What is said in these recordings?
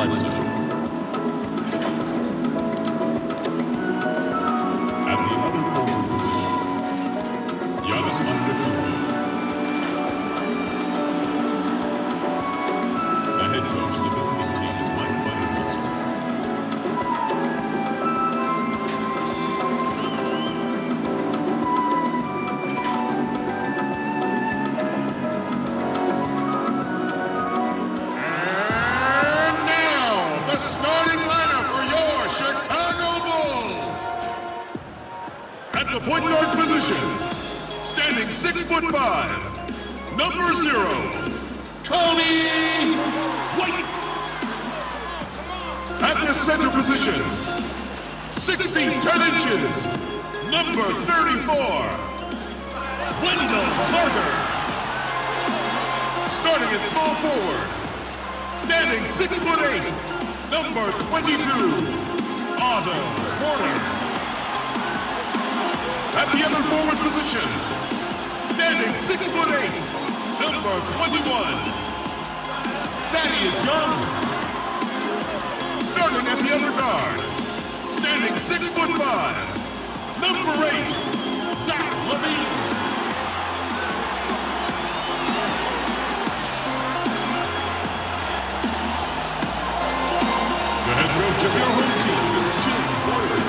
Bledsoe. At the other forward position, Giannis Antetokounmpo. The head coach of the visiting team is Mike Budenholzer. Starting lineup for your Chicago Bulls. At the point guard position, standing 6'5", number 0, Coby White. At the center position, 6 feet 10 inches, number 34, Wendell Carter. Starting at small forward, standing 6'8", number 22, Otto Porter. At the other forward position, standing 6'8", number 21, Thaddeus Young. Starting at the other guard, standing 6'5", number 8, Zach LaVine. Of your home team is Jim Porter.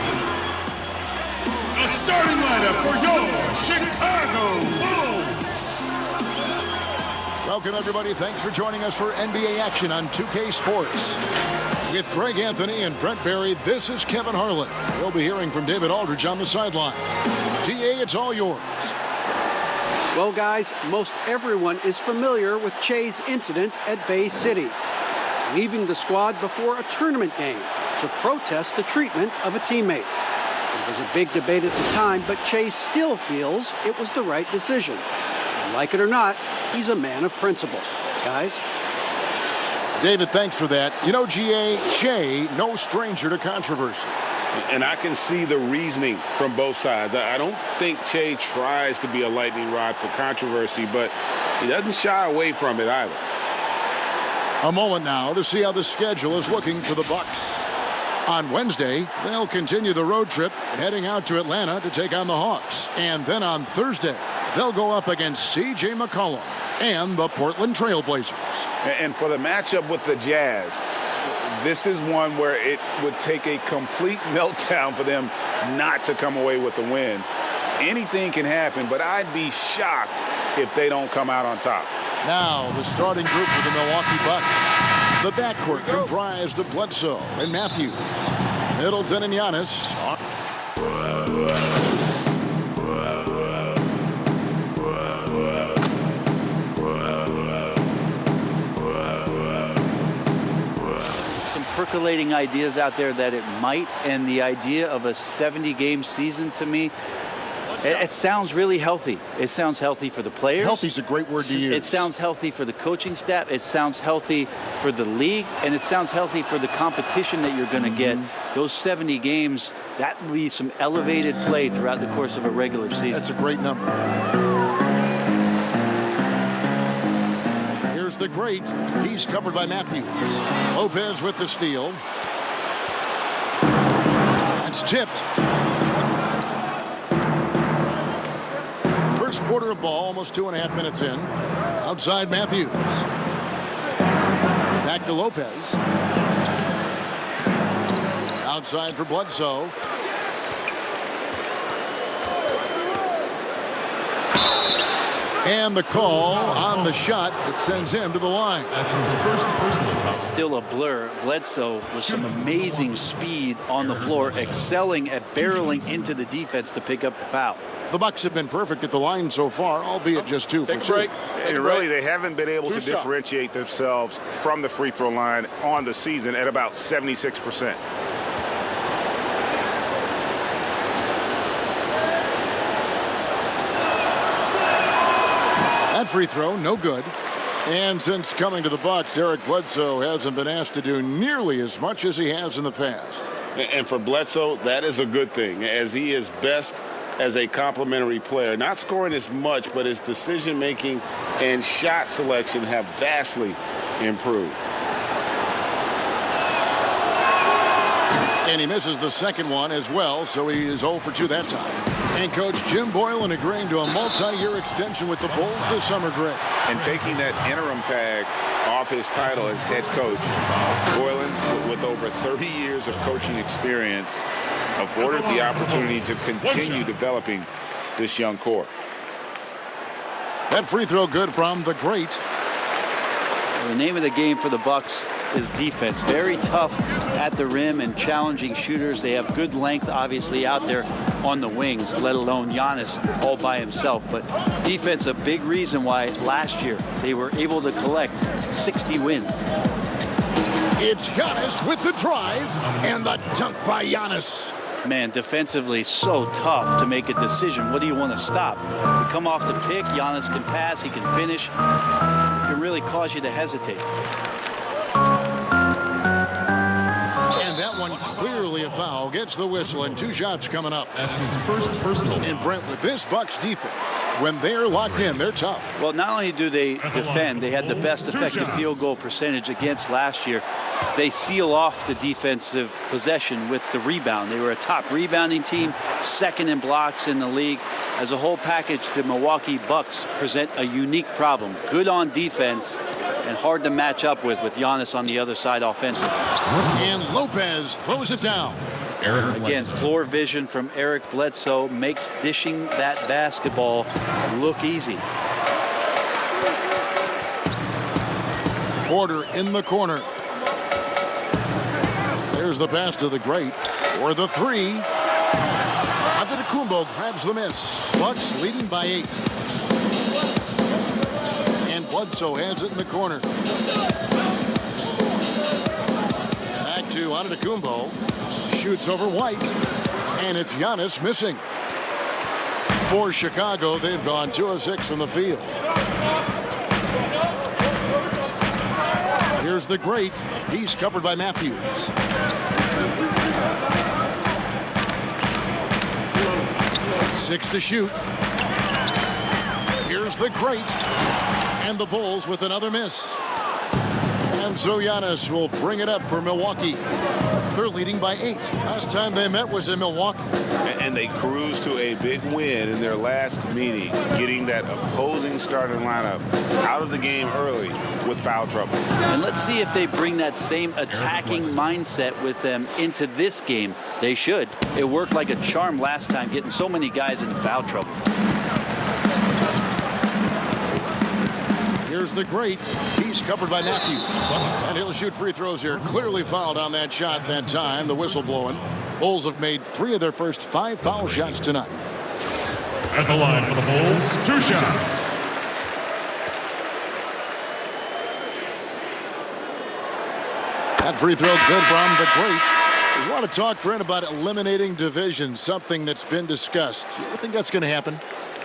The starting lineup for your Chicago Bulls. Welcome, everybody. Thanks for joining us for NBA action on 2K Sports. With Greg Anthony and Brent Barry, this is Kevin Harlan. We'll be hearing from David Aldridge on the sideline. DA, it's all yours. Well, guys, most everyone is familiar with Che's incident at Bay City, leaving the squad before a tournament game to protest the treatment of a teammate. There was a big debate at the time, but Che still feels it was the right decision. And like it or not, he's a man of principle. Guys? David, thanks for that. You know, G.A., Che, no stranger to controversy. And I can see the reasoning from both sides. I don't think Che tries to be a lightning rod for controversy, but he doesn't shy away from it either. A moment now to see how the schedule is looking for the Bucks. On Wednesday, they'll continue the road trip, heading out to Atlanta to take on the Hawks. And then on Thursday, they'll go up against C.J. McCollum and the Portland Trail Blazers. And for the matchup with the Jazz, this is one where it would take a complete meltdown for them not to come away with the win. Anything can happen, but I'd be shocked if they don't come out on top. Now, the starting group for the Milwaukee Bucks. The backcourt comprised of Bledsoe and Matthews. Middleton and Giannis. Some percolating ideas out there that it might, and the idea of a 70-game season to me, it sounds really healthy. It sounds healthy for the players. Healthy's a great word to use. It sounds healthy for the coaching staff. It sounds healthy for the league. And it sounds healthy for the competition that you're going to get. Those 70 games, that will be some elevated play throughout the course of a regular season. That's a great number. Here's the great. He's covered by Matthews. Lopez with the steal. It's tipped. First quarter of ball, almost 2.5 minutes in. Outside Matthews. Back to Lopez. Outside for Bledsoe. And the call on the shot that sends him to the line. That's his first personal foul. Still a blur. Bledsoe with some amazing speed on the floor, excelling at barreling into the defense to pick up the foul. The Bucks have been perfect at the line so far, albeit just 2 for 2. And really, they haven't been able to differentiate themselves from the free throw line on the season at about 76%. That free throw, no good. And since coming to the Bucks, Eric Bledsoe hasn't been asked to do nearly as much as he has in the past. And for Bledsoe, that is a good thing, as he is best as a complementary player. Not scoring as much, but his decision-making and shot selection have vastly improved. And he misses the second one as well, so he is 0 for 2 that time. And Coach Jim Boylan agreeing to a multi-year extension with the Bulls this summer, Greg. And taking that interim tag off his title as head coach, Boylan, with over 30 years of coaching experience, afforded the opportunity to continue developing this young core. That free throw good from the great. The name of the game for the Bucks is defense. Very tough at the rim and challenging shooters. They have good length, obviously, out there on the wings, let alone Giannis all by himself. But defense, a big reason why last year they were able to collect 60 wins. It's Giannis with the drive and the dunk by Giannis. Man, defensively so tough to make a decision. What do you want to stop? You come off the pick, Giannis can pass, he can finish. It can really cause you to hesitate. And that one clearly a foul. Gets the whistle and 2 shots coming up. That's his first personal. And Brent, with this Bucks defense, when they're locked in, they're tough. Well, not only do they defend, they had the best effective field goal percentage against last year. They seal off the defensive possession with the rebound. They were a top rebounding team, second in blocks in the league. As a whole package, the Milwaukee Bucks present a unique problem. Good on defense and hard to match up with Giannis on the other side offensively. And Lopez throws it down. Again, floor vision from Eric Bledsoe makes dishing that basketball look easy. Porter in the corner. There's the pass to the great for the 3. Antetokounmpo grabs the miss. Bucks leading by 8. And Bledsoe has it in the corner. Back to Antetokounmpo. Shoots over White. And it's Giannis missing. For Chicago, they've gone 2 of 6 from the field. Here's the great. He's covered by Matthews. Six to shoot. Here's the great. And the Bulls with another miss. And so Giannis will bring it up for Milwaukee. They're leading by 8. Last time they met was in Milwaukee. And they cruised to a big win in their last meeting, getting that opposing starting lineup out of the game early with foul trouble. And let's see if they bring that same attacking mindset with them into this game. They should. It worked like a charm last time, getting so many guys into foul trouble. Here's the great. He's covered by Matthews. And he'll shoot free throws here. Clearly fouled on that shot that time. The whistle blowing. Bulls have made 3 of their first 5 foul shots tonight. At the line for the Bulls, 2 shots. That free throw good from the great. There's a lot of talk, Brent, about eliminating divisions, something that's been discussed. Do you think that's going to happen?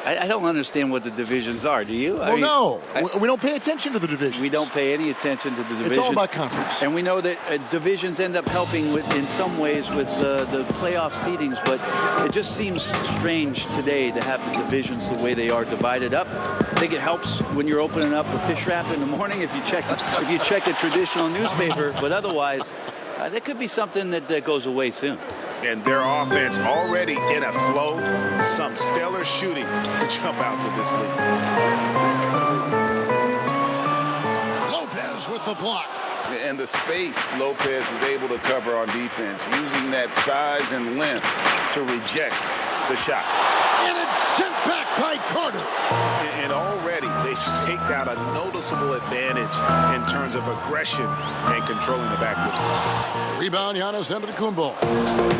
I don't understand what the divisions are. Do you? Well, we don't pay attention to the divisions. We don't pay any attention to the divisions. It's all about conference. And we know that divisions end up helping in some ways with the playoff seedings, but it just seems strange today to have the divisions the way they are divided up. I think it helps when you're opening up a fish wrap in the morning if you check a traditional newspaper, but otherwise, there could be something that goes away soon. And their offense already in a flow. Some stellar shooting to jump out to this lead. Lopez with the block. And the space Lopez is able to cover on defense, using that size and length to reject the shot. And it's sent back by Carter. And already they've staked out a noticeable advantage in terms of aggression and controlling the backcourt. Rebound, Giannis Antetokounmpo.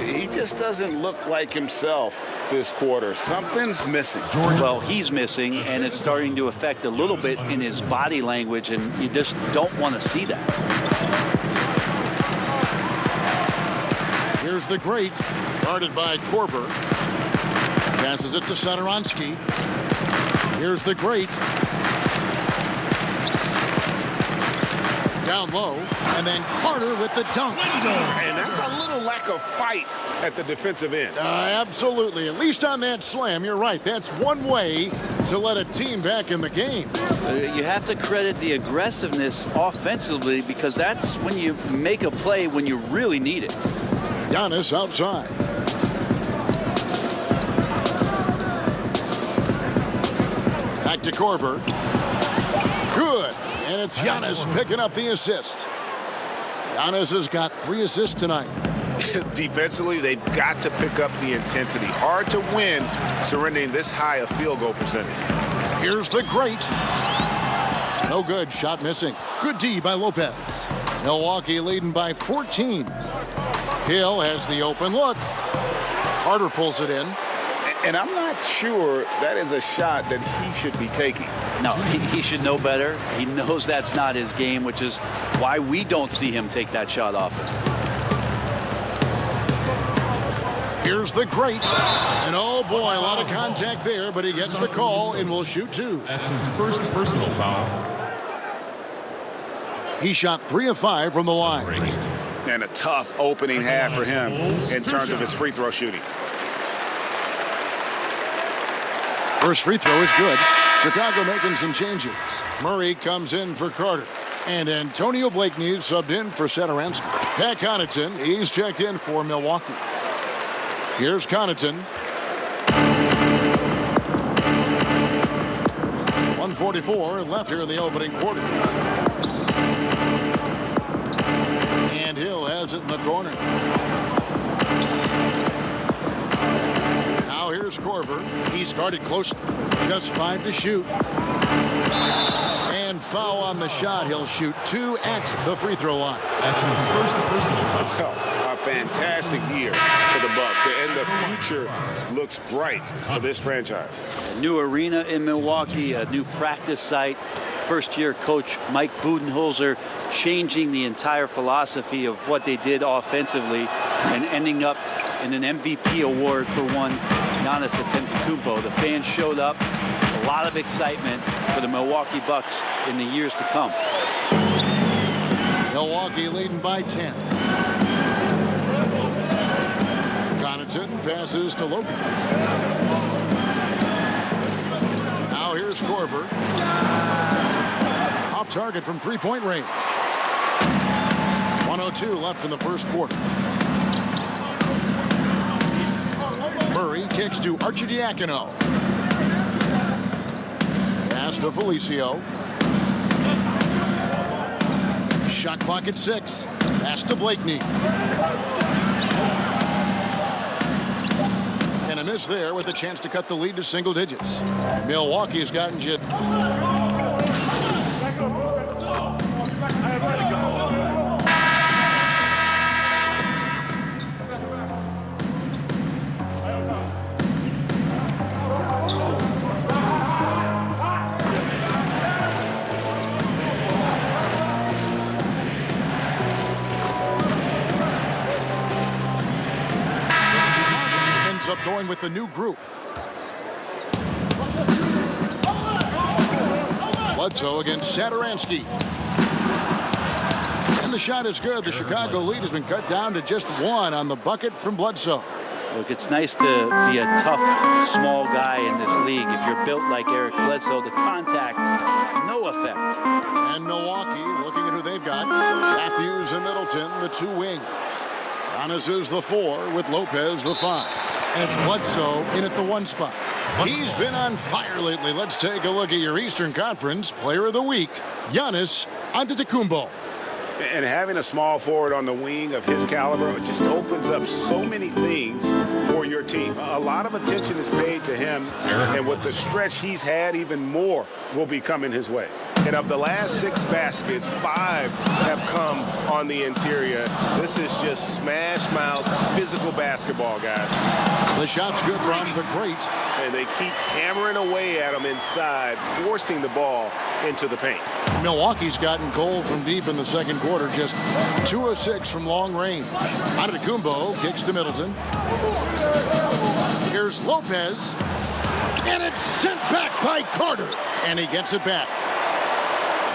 He just doesn't look like himself this quarter. Something's missing. Well, he's missing, and it's starting to affect a little bit in his body language, and you just don't want to see that. Here's the great, guarded by Korver. Passes it to Satoransky. Here's the great. Down low, and then Carter with the dunk. And that's a little lack of fight at the defensive end. Absolutely. At least on that slam, you're right. That's one way to let a team back in the game. You have to credit the aggressiveness offensively, because that's when you make a play when you really need it. Giannis outside. Back to Korver. Good. And it's Giannis picking up the assist. Giannis has got 3 assists tonight. Defensively, they've got to pick up the intensity. Hard to win surrendering this high a field goal percentage. Here's the great. No good. Shot missing. Good D by Lopez. Milwaukee leading by 14. Hill has the open look. Carter pulls it in. And I'm not sure that is a shot that he should be taking. No, he should know better. He knows that's not his game, which is why we don't see him take that shot often. Here's the great. And oh boy, a lot of contact there, but he gets the call and will shoot 2. That's his first personal foul. He shot 3 of 5 from the line. Great. And a tough opening half for him in terms of his free throw shooting. First free throw is good. Chicago making some changes. Murray comes in for Carter. And Antonio Blakeney subbed in for Satoransky. Pat Connaughton, he's checked in for Milwaukee. Here's Connaughton. 1:44 left here in the opening quarter. And Hill has it in the corner. Now here's Korver. He's guarded closely. Just 5 to shoot. And foul on the shot. He'll shoot 2 at the free throw line. That's his first personal foul. A fantastic year for the Bucks, and the future looks bright for this franchise. New arena in Milwaukee, a new practice site. First-year coach Mike Budenholzer changing the entire philosophy of what they did offensively and ending up in an MVP award for one Giannis Antetokounmpo. The fans showed up. A lot of excitement for the Milwaukee Bucks in the years to come. Milwaukee leading by 10. Connaughton passes to Lopez. Now here's Korver. Off target from three-point range. 1:02 left in the first quarter. Murray kicks to Arcidiacono. Pass to Felicio. Shot clock at 6. Pass to Blakeney. And a miss there with a chance to cut the lead to single digits. Milwaukee's gotten just... up going with the new group. Bledsoe against Satoransky. And the shot is good. The Chicago lead has been cut down to just 1 on the bucket from Bledsoe. Look, it's nice to be a tough, small guy in this league. If you're built like Eric Bledsoe, the contact, no effect. And Milwaukee, looking at who they've got. Matthews and Middleton, the 2 wings. Giannis is the 4 with Lopez the 5. And it's Bledsoe in at the 1 spot. He's been on fire lately. Let's take a look at your Eastern Conference Player of the Week, Giannis Antetokounmpo. And having a small forward on the wing of his caliber, it just opens up so many things for your team. A lot of attention is paid to him, and with the stretch he's had, even more will be coming his way. And of the last 6 baskets, 5 have come on the interior. This is just smash mouth, physical basketball, guys. The shot's good from the great. And they keep hammering away at him inside, forcing the ball into the paint. Milwaukee's gotten cold from deep in the second quarter, just 2 of 6 from long range. Antetokounmpo kicks to Middleton. Here's Lopez. And it's sent back by Carter. And he gets it back.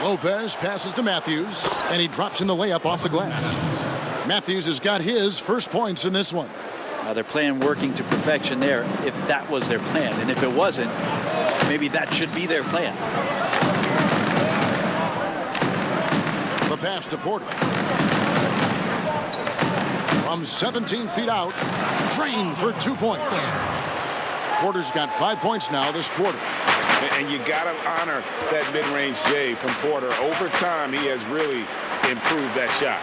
Lopez passes to Matthews, and he drops in the layup off the glass. Matthews has got his first points in this one. They're playing working to perfection there, if that was their plan. And if it wasn't, maybe that should be their plan. The pass to Porter. from 17 feet out. Drained for 2 points. Porter's got 5 points now this quarter. And you got to honor that mid-range J from Porter. Over time, he has really improved that shot.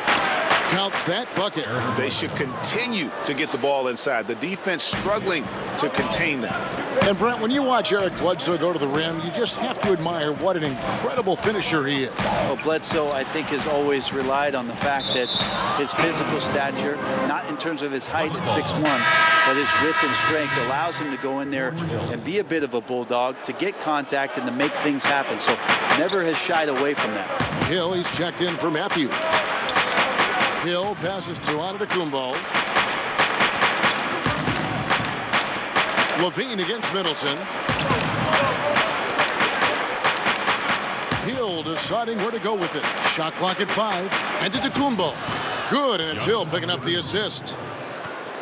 Count that bucket. They should continue to get the ball inside. The defense struggling to contain them. And Brent, when you watch Eric Bledsoe go to the rim, you just have to admire what an incredible finisher he is. Well, Bledsoe, I think, has always relied on the fact that his physical stature, not in terms of his height, 6'1", but his width and strength allows him to go in there and be a bit of a bulldog, to get contact and to make things happen. So never has shied away from that. Hill, he's checked in for Matthews. Hill passes to Antetokounmpo. Levine against Middleton. Hill deciding where to go with it. Shot clock at 5. Antetokounmpo. Good, and it's Hill picking up the assist.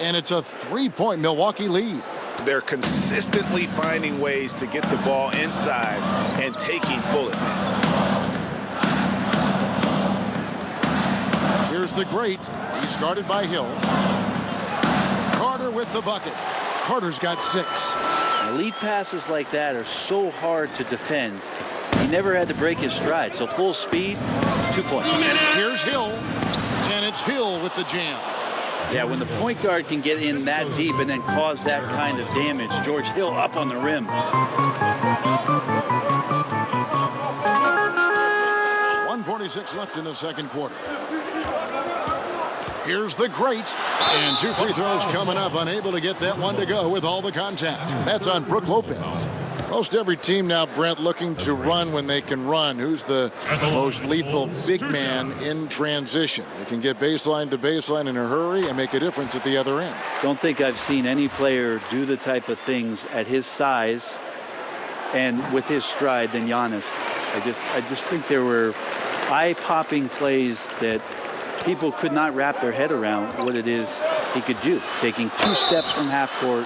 And it's a 3-point Milwaukee lead. They're consistently finding ways to get the ball inside and taking full advantage. Here's the great. He's guarded by Hill. Carter with the bucket. Carter's got 6. Lead passes like that are so hard to defend. He never had to break his stride. So full speed, 2 points. Here's Hill. And it's Hill with the jam. Yeah, when the point guard can get in that deep and then cause that kind of damage, George Hill up on the rim. 1:46 left in the second quarter. Here's the great. And 2 free throws coming up. Unable to get that one to go with all the contact. That's on Brook Lopez. Most every team now, Brent, looking to run when they can run. Who's the most lethal big man in transition? They can get baseline to baseline in a hurry and make a difference at the other end. Don't think I've seen any player do the type of things at his size and with his stride than Giannis. I just think there were eye-popping plays that people could not wrap their head around what it is he could do. Taking 2 steps from half court,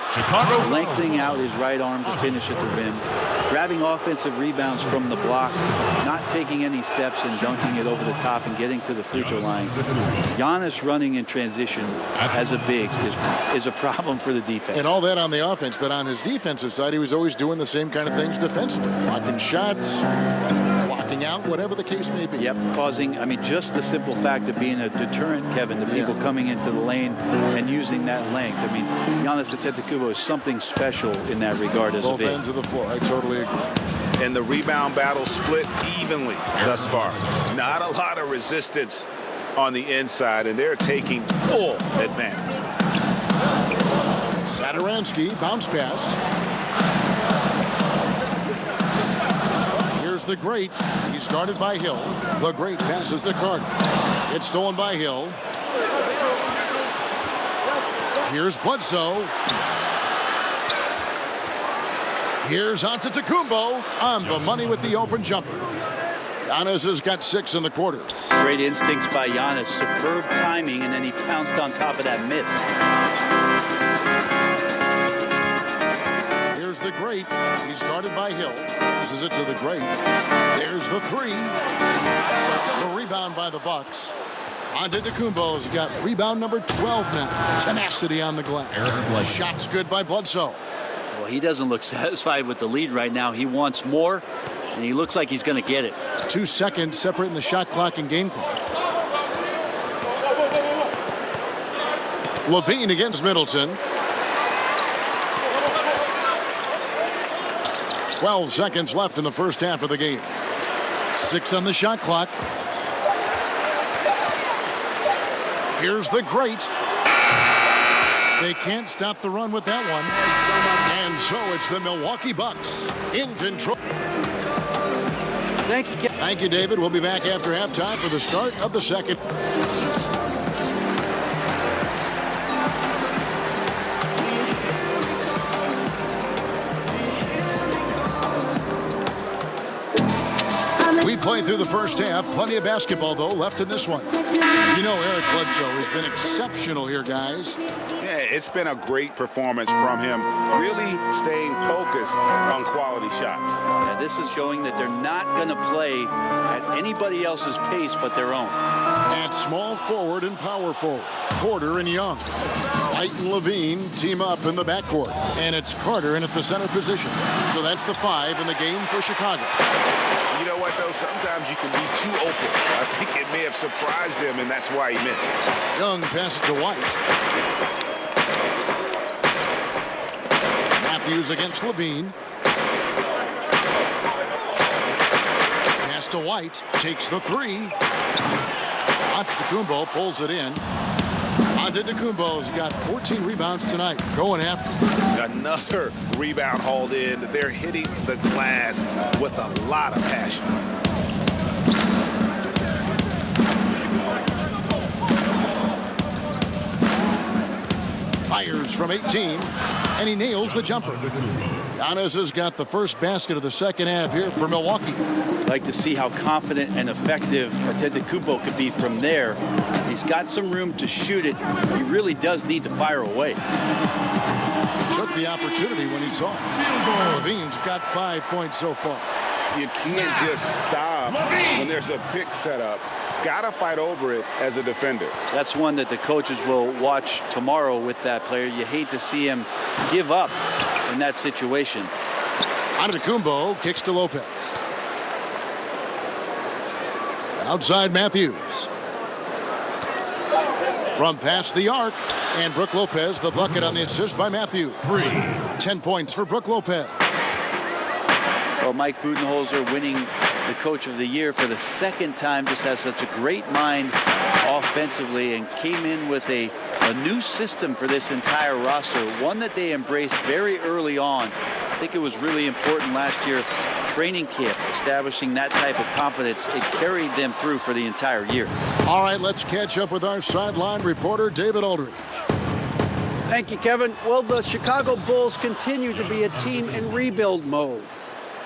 lengthening out his right arm to finish at the rim, grabbing offensive rebounds from the block, not taking any steps and dunking it over the top and getting to the free throw line. Giannis running in transition as a big is a problem for the defense. And all that on the offense, but on his defensive side, he was always doing the same kind of things defensively. Blocking shots, blocking out, whatever the case may be. Yep, causing, just the simple fact of being a deterrent, Kevin, to people coming into the lane and using that length. Giannis Antetokounmpo is something special in that regard as a big. Both ends of the floor, I totally agree. And the rebound battle split evenly thus far. Not a lot of resistance on the inside, and they're taking full advantage. Satoransky, bounce pass. Here's the great. He's guarded by Hill. The great passes to Carter. It's stolen by Hill. Here's Bledsoe. Here's Antetokounmpo on the money with the open jumper. Giannis has got 6 in the quarter. Great instincts by Giannis. Superb timing, and then he pounced on top of that miss. Here's the great. He's guarded by Hill. This is it to the great. There's the 3. The rebound by the Bucks. Antetokounmpo's got rebound number 12 now. Tenacity on the glass. Shots good by Bledsoe. Well, he doesn't look satisfied with the lead right now. He wants more, and he looks like he's going to get it. 2 seconds separating the shot clock and game clock. Levine against Middleton. 12 seconds left in the first half of the game. 6 on the shot clock. Here's the great. They can't stop the run with that one. And so it's the Milwaukee Bucks in control. Thank you. Thank you, David. We'll be back after halftime for the start of the second. We've play through the first half. Plenty of basketball, though, left in this one. You know, Eric Bledsoe has been exceptional here, guys. Yeah, it's been a great performance from him, really staying focused on quality shots. Yeah, this is showing that they're not going to play at anybody else's pace but their own. At small forward and power forward, Porter and Young. White and Levine team up in the backcourt. And it's Carter in at the center position. So that's the 5 in the game for Chicago. You know what, though? Sometimes you can be too open. I think it may have surprised him, and that's why he missed. Young passes to White. Matthews against Levine. Pass to White. Takes the 3. Antetokounmpo pulls it in. Antetokounmpo's got 14 rebounds tonight. Going after Another rebound hauled in. They're hitting the glass with a lot of passion. Fires from 18, and he nails the jumper. Giannis has got the first basket of the second half here for Milwaukee. I'd like to see how confident and effective Antetokounmpo could be from there. He's got some room to shoot it. He really does need to fire away. Took the opportunity when he saw it. Levine's got 5 points so far. You can't just stop when there's a pick set up. Gotta fight over it as a defender. That's one that the coaches will watch tomorrow with that player. You hate to see him give up in that situation. Antetokounmpo kicks to Lopez. Outside Matthews. From past the arc. And Brook Lopez, the bucket on the assist by Matthews. 10 points for Brook Lopez. Well, Mike Budenholzer winning the Coach of the Year for the second time, just has such a great mind offensively and came in with a new system for this entire roster, one that they embraced very early on. I think it was really important last year, training camp, establishing that type of confidence. It carried them through for the entire year. All right, let's catch up with our sideline reporter, David Aldridge. Thank you, Kevin. Well, the Chicago Bulls continue to be a team in rebuild mode.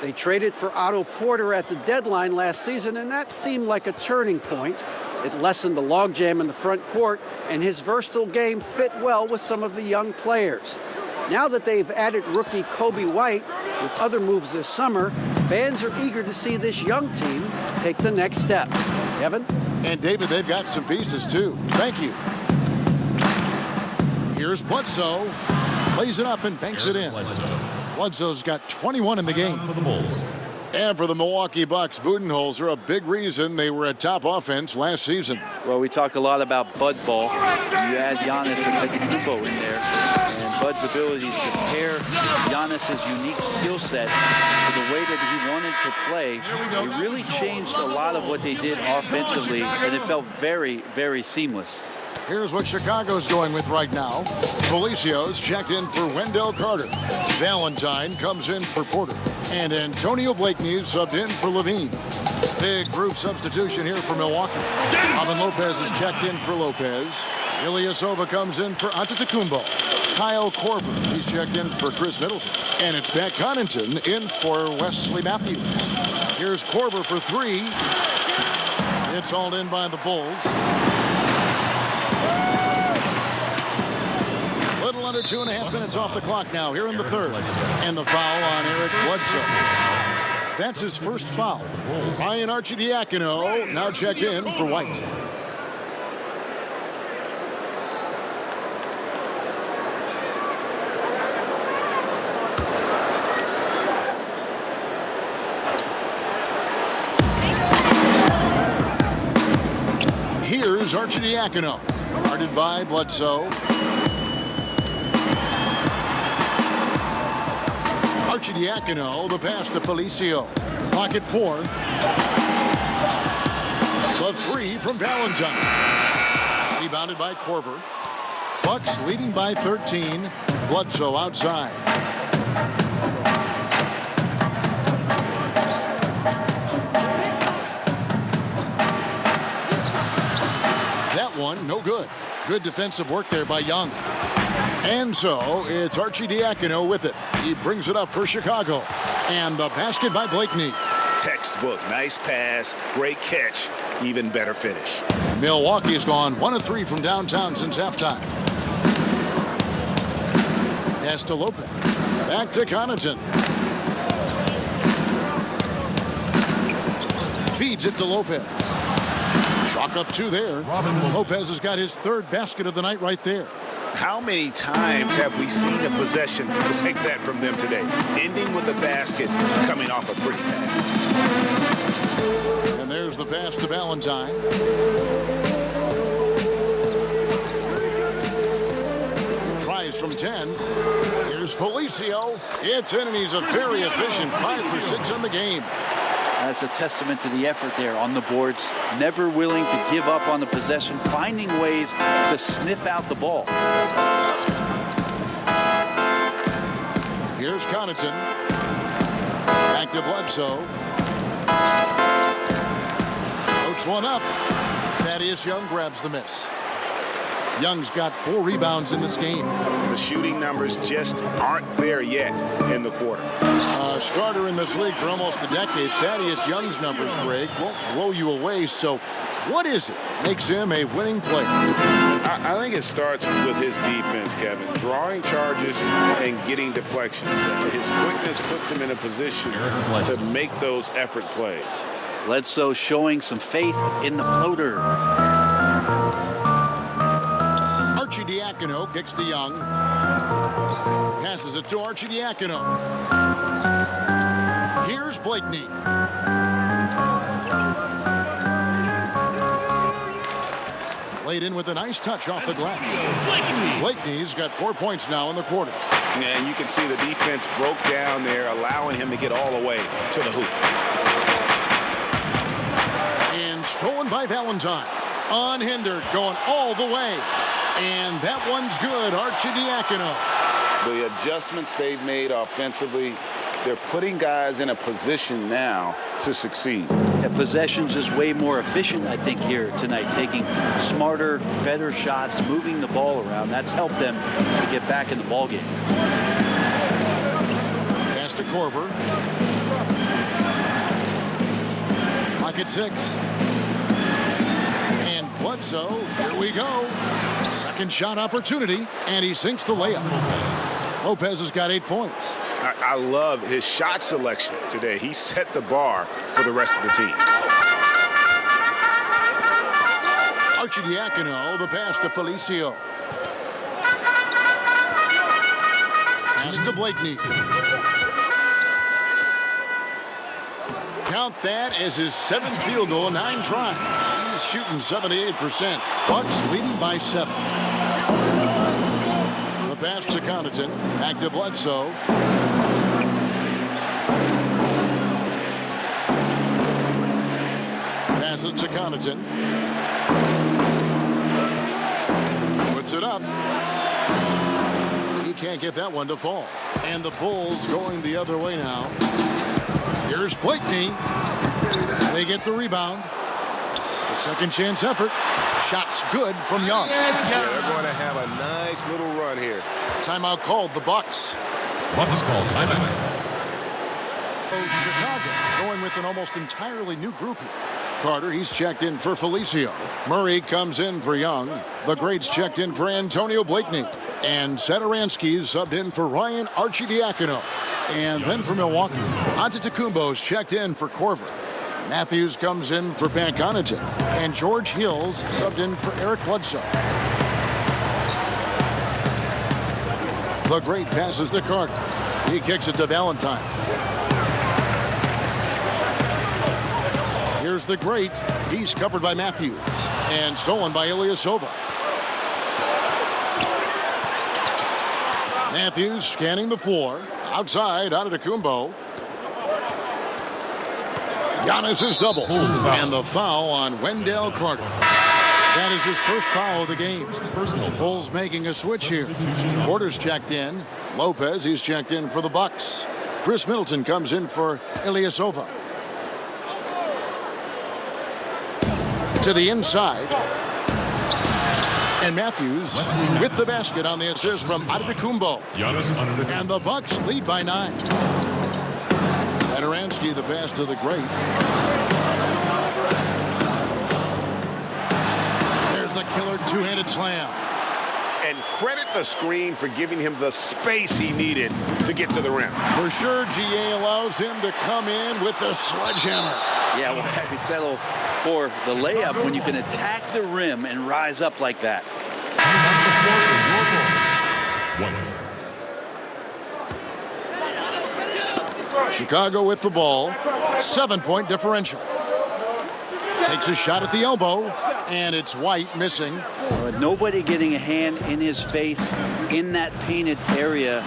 They traded for Otto Porter at the deadline last season, and that seemed like a turning point. It lessened the logjam in the front court, and his versatile game fit well with some of the young players. Now that they've added rookie Kobe White with other moves this summer, fans are eager to see this young team take the next step. Kevin? And David, they've got some pieces too. Thank you. Here's Bledsoe. Lays it up and banks it in. Bledsoe's got 21 in the game. For the Bulls. And for the Milwaukee Bucks, Budenholzer, a big reason they were a top offense last season. Well, we talk a lot about Bud ball. You add Giannis Antetokounmpo in there, and Bud's ability to pair Giannis's unique skill set to the way that he wanted to play. It really changed a lot of what they did offensively, and it felt very, very seamless. Here's what Chicago's going with right now. Felicio's checked in for Wendell Carter. Valentine comes in for Porter. And Antonio Blakeney subbed in for Levine. Big group substitution here for Milwaukee. Robin Lopez is checked in for Lopez. Ilyasova comes in for Antetokounmpo. Kyle Korver, he's checked in for Chris Middleton. And it's Pat Connaughton in for Wesley Matthews. Here's Korver for 3. It's hauled in by the Bulls. Little under 2.5 minutes off the clock now here in the third. And the foul on Eric Bledsoe. That's his first foul. Ryan Arcidiacono now checked in for White. Here's Arcidiacono, guarded by Bledsoe. Arcidiacono, the pass to Felicio. Pocket 4. The 3 from Valentine. Rebounded by Korver. Bucks leading by 13. Bledsoe outside. That one, no good. Good defensive work there by Young. And so it's Arcidiacono with it. He brings it up for Chicago. And the basket by Blakeney. textbook. Nice pass, great catch, even better finish. Milwaukee's gone 1 of 3 from downtown since halftime. Pass to Lopez. Back to Connaughton. Feeds it to Lopez. Chalk up 2 there. Lopez has got his 3rd basket of the night right there. How many times have we seen a possession like that from them today? Ending with a basket, coming off a pretty pass. And there's the pass to Valentine. Tries from 10. Here's Felicio. It's in, and he's a very efficient 5 for 6 on the game. That's a testament to the effort there on the boards. Never willing to give up on the possession, finding ways to sniff out the ball. Here's Connaughton. Back to Bledsoe. Floats one up. Thaddeus Young grabs the miss. Young's got 4 rebounds in this game. The shooting numbers just aren't there yet in the quarter. Starter in this league for almost a decade. Thaddeus Young's numbers, Greg, won't blow you away. So what is it that makes him a winning player? I think it starts with his defense, Kevin. Drawing charges and getting deflections. His quickness puts him in a position to make those effort plays. Bledsoe showing some faith in the floater. Arcidiacono kicks to Young. Passes it to Arcidiacono. Here's Blakeney. Played in with a nice touch off the glass. Blakeney's got 4 points now in the quarter. And you can see the defense broke down there, allowing him to get all the way to the hoop. And stolen by Valentine. Unhindered, going all the way. And that one's good, Arcidiacono. The adjustments they've made offensively, they're putting guys in a position now to succeed. Yeah, possession's just way more efficient, I think, here tonight. Taking smarter, better shots, moving the ball around. That's helped them to get back in the ballgame. Pass to Korver. Clock at 6. And Bledsoe, here we go. Second shot opportunity, and he sinks the layup. Lopez has got 8 points. I love his shot selection today. He set the bar for the rest of the team. Arcidiacono, the pass to Felicio. Pass to Blakeney. Count that as his 7th field goal, 9 tries. He's shooting 78%. Bucks leading by 7. The pass to Connaughton. Back to Bledsoe. Passes to Connaughton. Puts it up. He can't get that one to fall. And the Bulls going the other way now. Here's Blakeney. They get the rebound. The second chance effort. Shots good from Young. Yeah, they're going to have a nice little run here. Timeout called, the Bucks. Bucks call timeout. Chicago going with an almost entirely new group here. Carter, he's checked in for Felicio. Murray comes in for Young. The greats checked in for Antonio Blakeney. And Satoransky's subbed in for Ryan Arcidiacono. And then for Milwaukee, Antetokounmpo's checked in for Korver. Matthews comes in for Pat Connaughton. And George Hills subbed in for Eric Bledsoe. The great passes to Carter. He kicks it to Valentine. Here's the great. He's covered by Matthews. And stolen by Ilyasova. Matthews scanning the floor. Outside, Antetokounmpo. Giannis is double. And the foul on Wendell Carter. That is his first foul of the game. Bulls making a switch here. Porter's checked in. Lopez, he's checked in for the Bucks. Chris Middleton comes in for Ilyasova. To the inside. And Matthews with the basket on the assist from Antetokounmpo. Giannis under the And the Bucks lead by 9. Adoransky, the pass to the great. There's the killer two-handed slam. And credit the screen for giving him the space he needed to get to the rim. For sure, GA allows him to come in with the sledgehammer. Yeah, well, you settle for the layup when you can attack the rim and rise up like that. Chicago with the ball. 7-point differential. Takes a shot at the elbow, and it's White missing. Nobody getting a hand in his face in that painted area.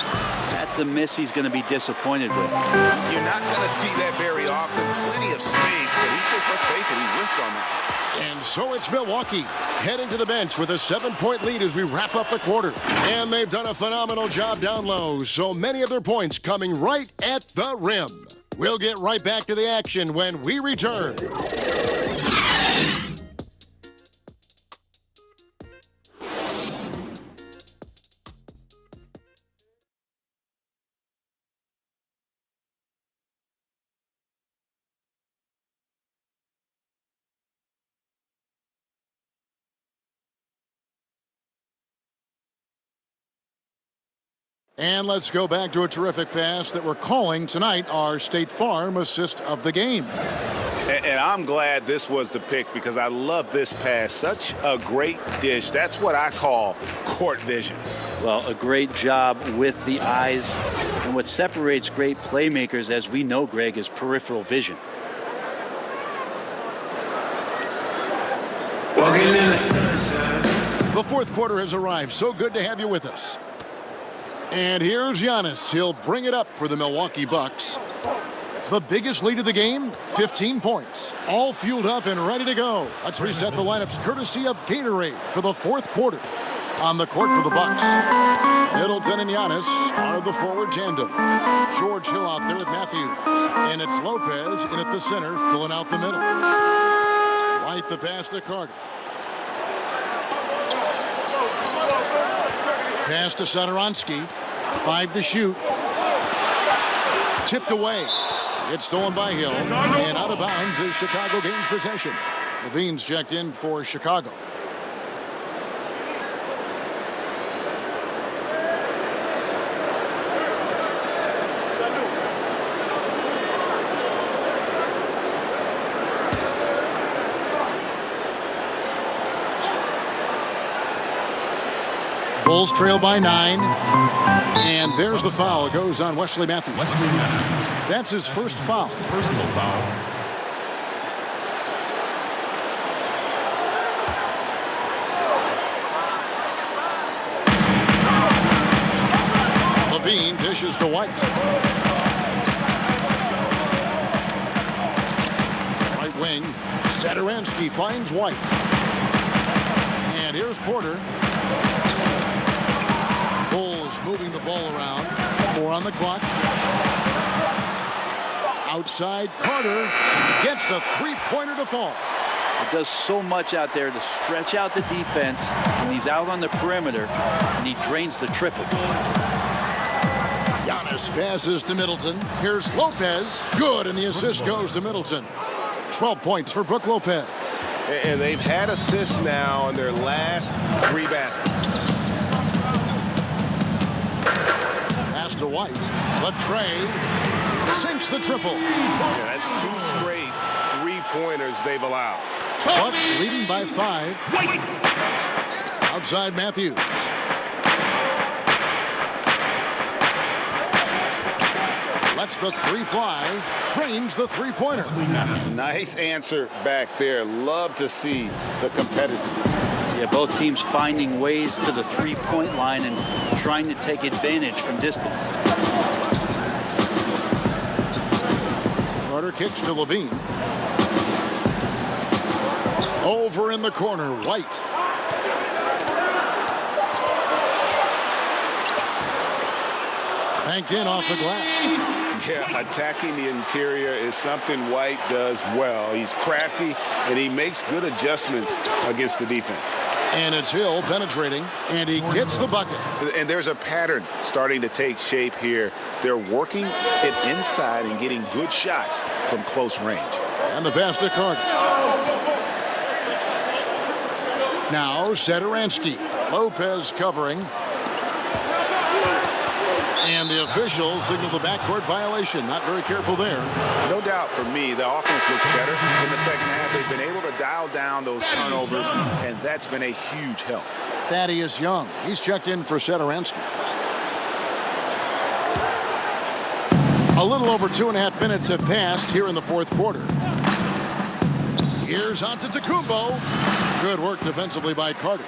That's a miss he's going to be disappointed with. You're not going to see that very often. Plenty of space, but he just, let's face it, he whiffs on that. And so it's Milwaukee heading to the bench with a 7-point lead as we wrap up the quarter. And they've done a phenomenal job down low, so many of their points coming right at the rim. We'll get right back to the action when we return. And let's go back to a terrific pass that we're calling tonight our State Farm assist of the game. And I'm glad this was the pick because I love this pass. Such a great dish. That's what I call court vision. Well, a great job with the eyes. And what separates great playmakers, as we know, Greg, is peripheral vision. The fourth quarter has arrived. So good to have you with us. And here's Giannis. He'll bring it up for the Milwaukee Bucks. The biggest lead of the game, 15 points. All fueled up and ready to go. Let's reset the lineups courtesy of Gatorade for the fourth quarter. On the court for the Bucks, Middleton and Giannis are the forward tandem. George Hill out there with Matthews. And it's Lopez in at the center, filling out the middle. White the pass to Carter. Pass to Satoransky. 5 to shoot. Tipped away. It's stolen by Hill. And out of bounds as Chicago gains possession. Levine's checked in for Chicago. Bulls trail by 9. And there's the foul. It goes on Wesley Matthews. That's his first foul. Personal foul. Levine dishes to White. Right wing. Satoransky finds White. And here's Porter. Bulls moving the ball around. 4 on the clock. Outside, Carter gets the three-pointer to fall. It does so much out there to stretch out the defense when he's out on the perimeter, and he drains the triple. Giannis passes to Middleton. Here's Lopez. Good, and the assist goes to Middleton. 12 points for Brook Lopez. And they've had assists now on their last 3 baskets. Pass to White. The tray sinks the triple. Yeah, that's 2 straight 3-pointers they've allowed. Bucks leading by 5. Outside Matthews. Lets the 3 fly. Drains the three-pointer. Nice answer back there. Love to see the competitive. Yeah, both teams finding ways to the three-point line and trying to take advantage from distance. Carter kicks to Levine. Over in the corner, White. Banked in off the glass. Yeah, attacking the interior is something White does well. He's crafty, and he makes good adjustments against the defense. And it's Hill penetrating, and he gets the bucket. And there's a pattern starting to take shape here. They're working it inside and getting good shots from close range. And the pass to Carter. Now Satoransky. Lopez covering. And the officials signal the backcourt violation. Not very careful there. No doubt for me, the offense looks better in the second half. They've been able to dial down those turnovers, and that's been a huge help. Thaddeus Young. He's checked in for Satoransky. A little over 2.5 minutes have passed here in the fourth quarter. Here's Antetokounmpo. Good work defensively by Carter.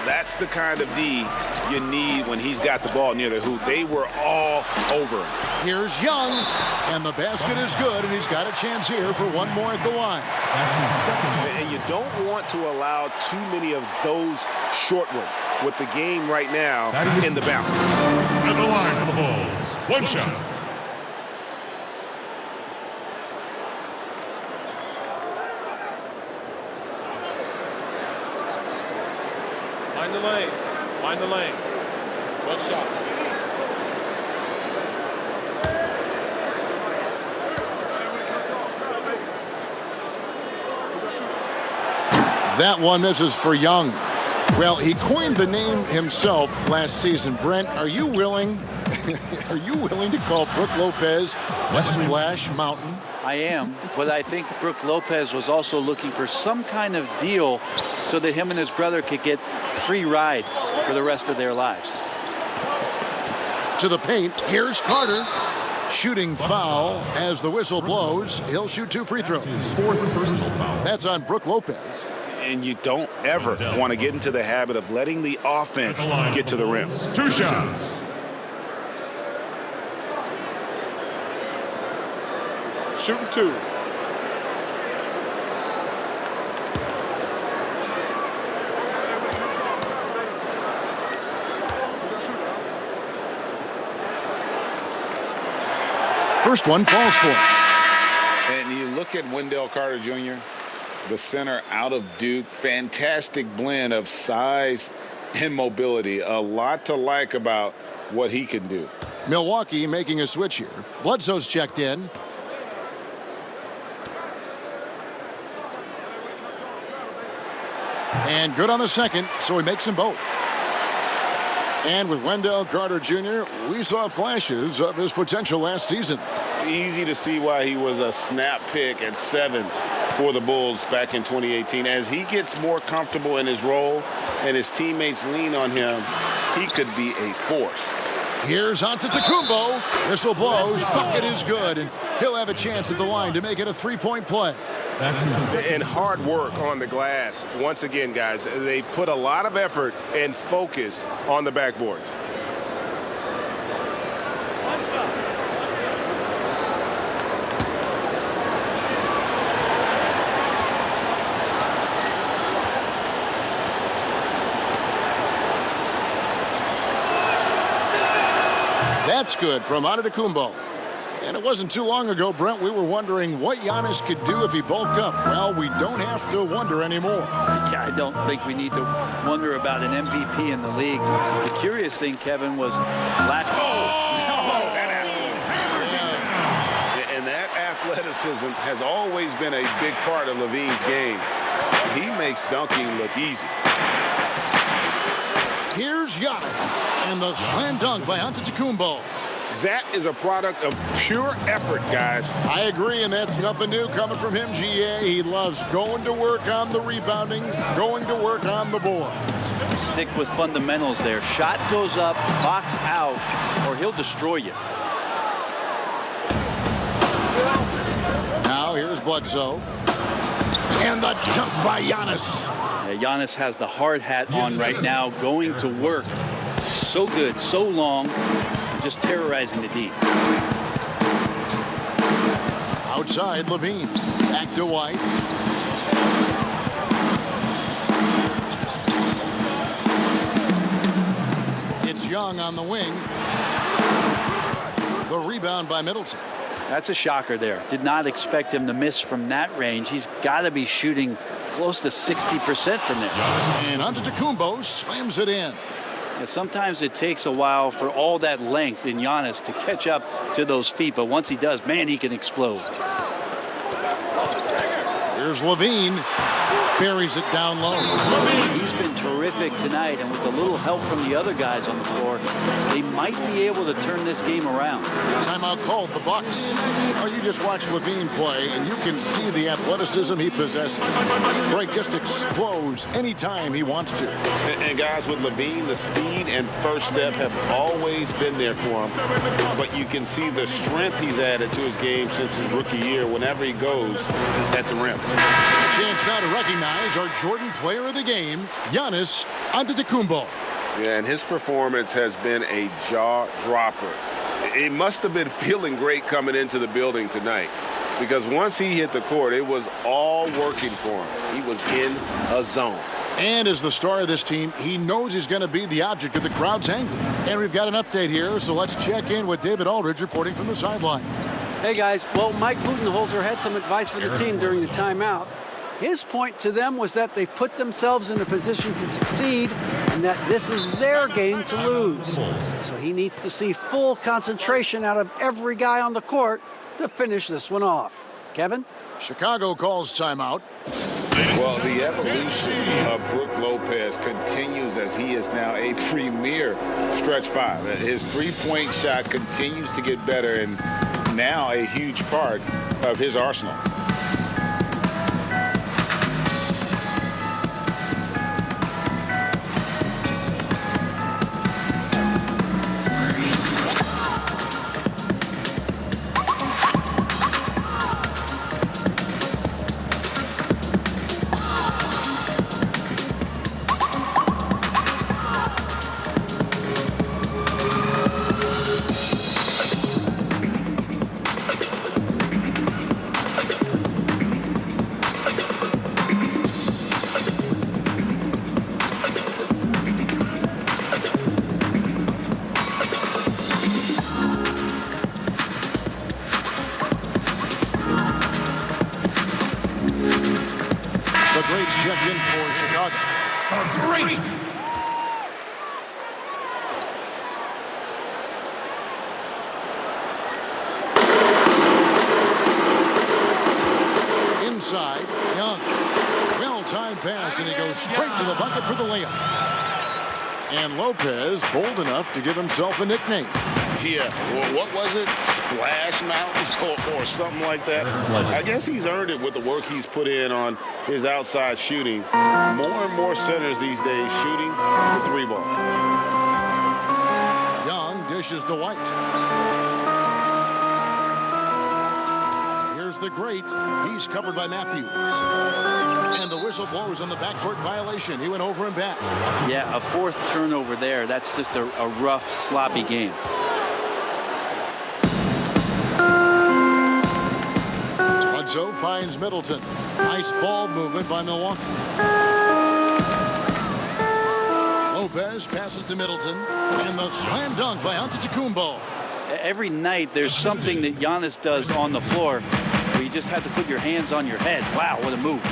That's the kind of D you need when he's got the ball near the hoop. They were all over him. Here's Young, and the basket is good, and he's got a chance here for one more at the line. That's his second. And you don't want to allow too many of those short ones with the game right now in the balance. At the line for the Bulls. One shot. Mind the lanes. Mind the lanes. One shot. That one misses for Young. Well, he coined the name himself last season. Brent, are you willing to call Brook Lopez Splash Mountain? I am, but I think Brook Lopez was also looking for some kind of deal so that him and his brother could get free rides for the rest of their lives. To the paint, here's Carter. Shooting foul as the whistle blows. He'll shoot 2 free throws. His fourth personal foul. That's on Brook Lopez. And you don't ever want to get into the habit of letting the offense get to the rim. 2 shots. Shooting 2. First one falls for. And you look at Wendell Carter Jr., the center out of Duke. Fantastic blend of size and mobility. A lot to like about what he can do. Milwaukee making a switch here. Bledsoe's checked in. And good on the second, so he makes them both. And with Wendell Carter Jr., we saw flashes of his potential last season. Easy to see why he was a snap pick at 7 for the Bulls back in 2018. As he gets more comfortable in his role and his teammates lean on him, he could be a force. Here's Antetokounmpo. Whistle blows. Bucket is good, and he'll have a chance at the line to make it a 3-point play. That's his second. And hard work on the glass. Once again, guys, they put a lot of effort and focus on the backboards. That's good from Antetokounmpo. And it wasn't too long ago, Brent, we were wondering what Giannis could do if he bulked up. Well, we don't have to wonder anymore. Yeah, I don't think we need to wonder about an MVP in the league. The curious thing, Kevin, was black. And that athleticism has always been a big part of Levine's game. He makes dunking look easy. Here's Giannis. And the slam dunk by Antetokounmpo. That is a product of pure effort, guys. I agree, and that's nothing new coming from him, GA. He loves going to work on the rebounding, going to work on the board. Stick with fundamentals there. Shot goes up, box out, or he'll destroy you. Now here's Bledsoe. And the jump by Giannis. Yeah, Giannis has the hard hat on right now, going to work. So good, so long, just terrorizing the D. Outside, Levine. Back to White. It's Young on the wing. The rebound by Middleton. That's a shocker there. Did not expect him to miss from that range. He's got to be shooting close to 60% from there. And Antetokounmpo slams it in. Yeah, sometimes it takes a while for all that length in Giannis to catch up to those feet, but once he does, man, he can explode. Here's Levine. Buries it down low. He's been terrific tonight, and with a little help from the other guys on the floor, they might be able to turn this game around. Timeout called, the Bucks. Oh, you just watch Levine play, and you can see the athleticism he possesses. Greg just explodes anytime he wants to. And guys, with Levine, the speed and first step have always been there for him. But you can see the strength he's added to his game since his rookie year whenever he goes at the rim. Chance now to recognize our Jordan Player of the Game, Giannis Antetokounmpo. Yeah, and his performance has been a jaw-dropper. He must have been feeling great coming into the building tonight, because once he hit the court, it was all working for him. He was in a zone. And as the star of this team, he knows he's going to be the object of the crowd's anger. And we've got an update here, so let's check in with David Aldridge reporting from the sideline. Hey, guys. Well, Mike Budenholzer had some advice for the team during the timeout. His point to them was that they've put themselves in a position to succeed and that this is their game to lose. So he needs to see full concentration out of every guy on the court to finish this one off. Kevin? Chicago calls timeout. Well, the evolution of Brook Lopez continues as he is now a premier stretch five. His three-point shot continues to get better and now a huge part of his arsenal. Checked in for Chicago. Great! Inside, Young. Well-timed pass, and he goes straight to the bucket for the layup. And Lopez bold enough to give himself a nickname. Yeah, well, what was it? Splash Mountain or something like that? I guess he's earned it with the work he's put in on his outside shooting. More and more centers these days shooting the three ball. Young dishes to White. Here's the great. He's covered by Matthews. And the whistle blows on the backcourt violation. He went over and back. Yeah, a fourth turnover there. That's just a rough, sloppy game. Bledsoe finds Middleton. Nice ball movement by Milwaukee. Lopez passes to Middleton. And the slam dunk by Antetokounmpo. Every night there's something that Giannis does on the floor where you just have to put your hands on your head. Wow, what a move.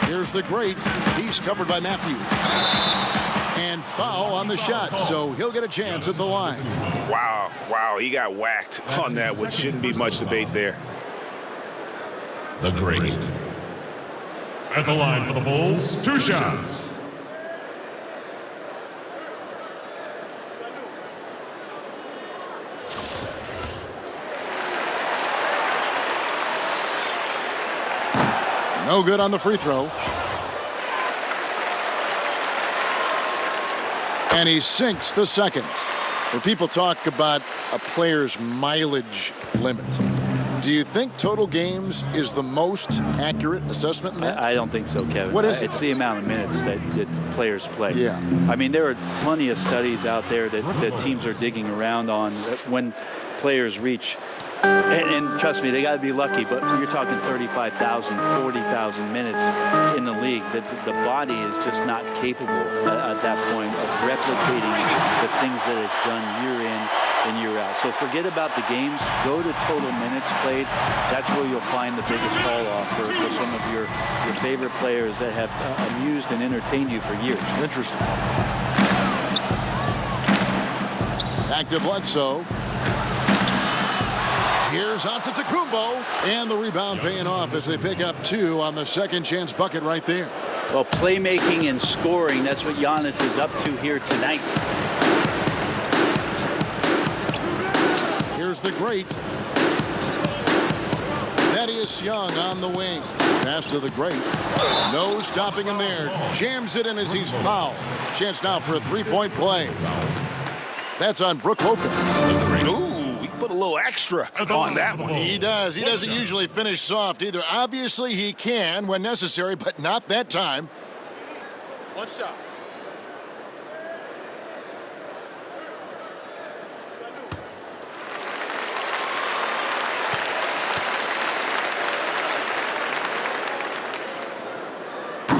Here's the great. He's covered by Matthews. And foul on the shot, so he'll get a chance at the line. Wow, he got whacked on that, which shouldn't be much debate there. The great. At the line for the Bulls, 2 shots. No good on the free throw. And he sinks the second. When people talk about a player's mileage limit, do you think total games is the most accurate assessment in that? I don't think so, Kevin. What is it? It's the amount of minutes that players play. Yeah. I mean, there are plenty of studies out there that teams are digging around on when players reach. And trust me, they got to be lucky, but you're talking 35,000, 40,000 minutes in the league. The body is just not capable at that point of replicating the things that it's done year in and year out. So forget about the games. Go to total minutes played. That's where you'll find the biggest fall off for some of your favorite players that have amused and entertained you for years. Interesting. Back to Bledsoe. Here's Antetokounmpo, and the rebound paying off as they pick up 2 on the second chance bucket right there. Well, playmaking and scoring, that's what Giannis is up to here tonight. Here's the great Thaddeus Young on the wing. Pass to the great. No stopping him there. Jams it in as he's fouled. Chance now for a three-point play. That's on Brook Lopez. Ooh, he put a little extra on that one. He does. He doesn't usually finish soft either. Obviously, he can when necessary, but not that time. One shot.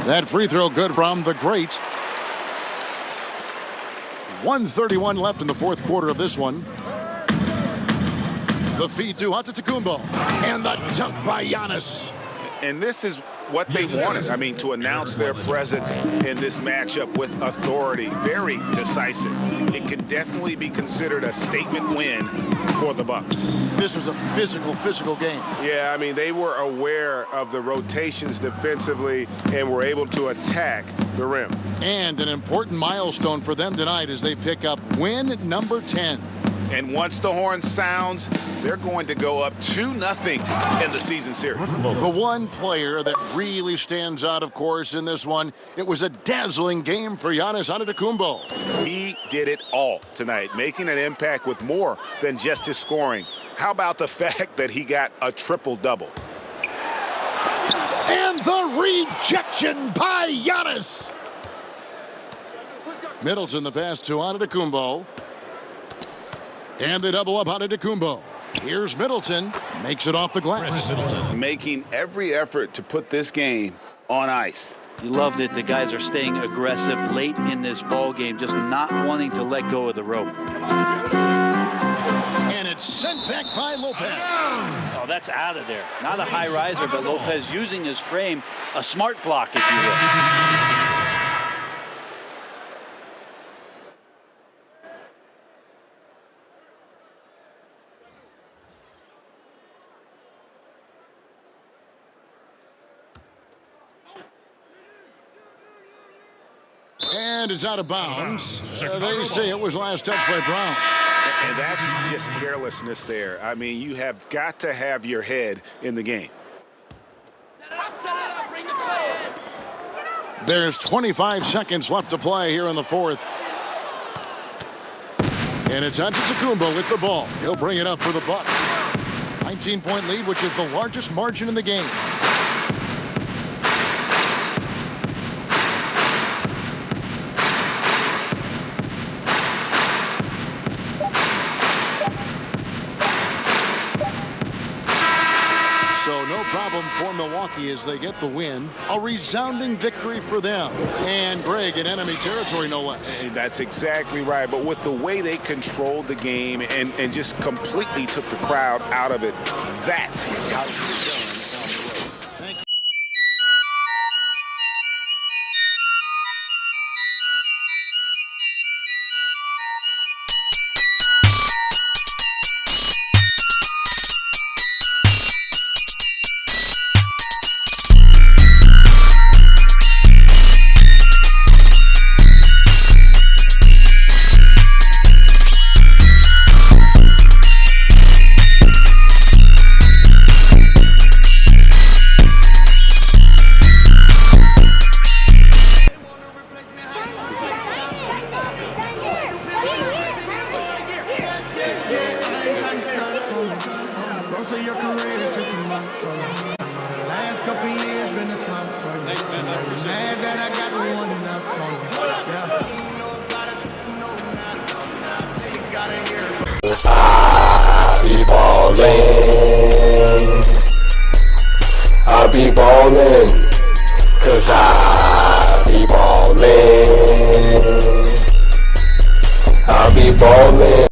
That free throw good from the great. 1:31 left in the fourth quarter of this one. The feed to Antetokounmpo. And the jump by Giannis. And this is what they wanted. I mean, to announce their presence in this matchup with authority. Very decisive. It can definitely be considered a statement win for the Bucks. This was a physical game. Yeah, I mean, they were aware of the rotations defensively and were able to attack the rim. And an important milestone for them tonight as they pick up win number 10. And once the horn sounds, they're going to go up 2-0 in the season series. The one player that really stands out, of course, in this one, it was a dazzling game for Giannis Antetokounmpo. He did it all tonight, making an impact with more than just his scoring. How about the fact that he got a triple-double? And the rejection by Giannis. Middleton the pass to Antetokounmpo. And they double up Antetokounmpo. Here's Middleton. Makes it off the glass. Making every effort to put this game on ice. You love that the guys are staying aggressive late in this ball game, just not wanting to let go of the rope. And it's sent back by Lopez. Oh, that's out of there. Not a high riser, but Lopez using his frame, a smart block, if you will. And it's out of bounds. They say it was last touch by Brown. And that's just carelessness there. I mean, you have got to have your head in the game. There's 25 seconds left to play here in the fourth. And it's Antetokounmpo with the ball. He'll bring it up for the Bucks. 19-point lead, which is the largest margin in the game. So no problem for Milwaukee as they get the win. A resounding victory for them. And Greg in enemy territory, no less. That's exactly right. But with the way they controlled the game and just completely took the crowd out of it, that's how it's done. I be ballin', 'cause I be ballin'. I be ballin'.